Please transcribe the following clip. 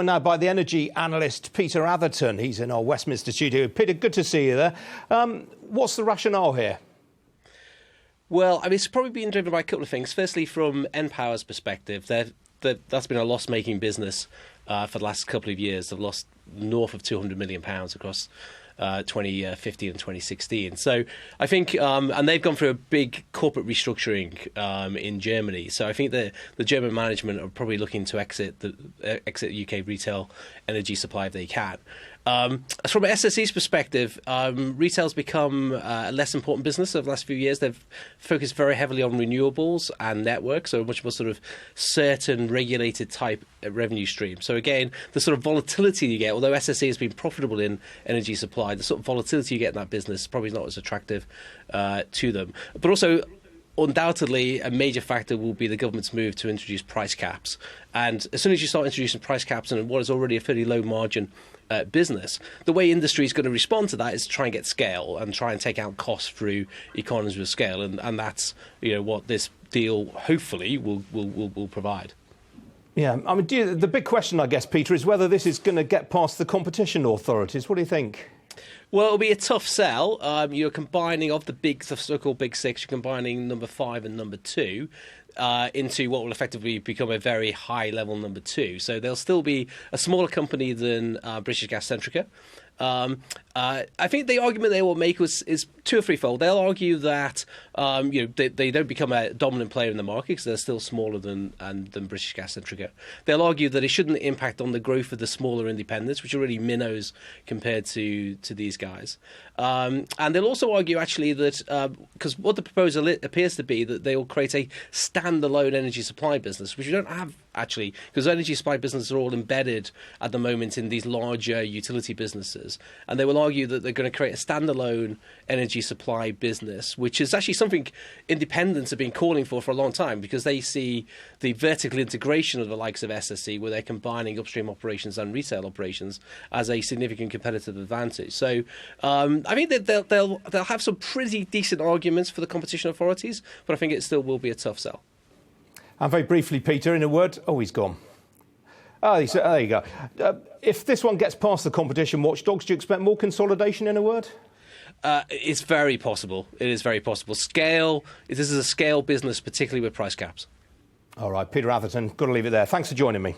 Now by the energy analyst Peter Atherton. He's in our Westminster studio. Peter, good to see you there. What's the rationale here? Well, I mean, it's probably been driven by a couple of things. Firstly, from Npower's perspective, that's been a loss-making business for the last couple of years. They've lost north of £200 million across 2015 and 2016. So I think, and they've gone through a big corporate restructuring in Germany. So I think the German management are probably looking to exit UK retail energy supply if they can. As from SSE's perspective, retail's become a less important business over the last few years. They've focused very heavily on renewables and networks, so a much more sort of certain regulated type revenue stream. So again, the sort of volatility you get, although SSE has been profitable in energy supply, the sort of volatility you get in that business is probably not as attractive to them. But also, undoubtedly, a major factor will be the government's move to introduce price caps. And as soon as you start introducing price caps in what is already a fairly low margin business, the way industry is going to respond to that is to try and get scale and try and take out costs through economies of scale. And that's what this deal hopefully will provide. Yeah, I mean, the big question, I guess, Peter, is whether this is going to get past the competition authorities. What do you think? Well, it'll be a tough sell. You're combining of the so-called big six. You're combining number 5 and number 2 into what will effectively become a very high-level number 2. So they'll still be a smaller company than British Gas Centrica. I think the argument they will make is two or threefold. They'll argue that they don't become a dominant player in the market because they're still smaller than British Gas Centrica. They'll argue that it shouldn't impact on the growth of the smaller independents, which are really minnows compared to these guys. And they'll also argue actually that because what the proposal appears to be that they will create a standalone energy supply business, which we don't have actually, because energy supply businesses are all embedded at the moment in these larger utility businesses. And they will argue that they're going to create a standalone energy supply business, which is actually something independents have been calling for a long time, because they see the vertical integration of the likes of SSE, where they're combining upstream operations and retail operations, as a significant competitive advantage. So I think that they'll have some pretty decent arguments for the competition authorities, but I think it still will be a tough sell. And very briefly, Peter, in a word, he's gone. Oh, there you go. If this one gets past the competition watchdogs, do you expect more consolidation, in a word? It's very possible. It is very possible. Scale. This is a scale business, particularly with price caps. All right, Peter Atherton, got to leave it there. Thanks for joining me.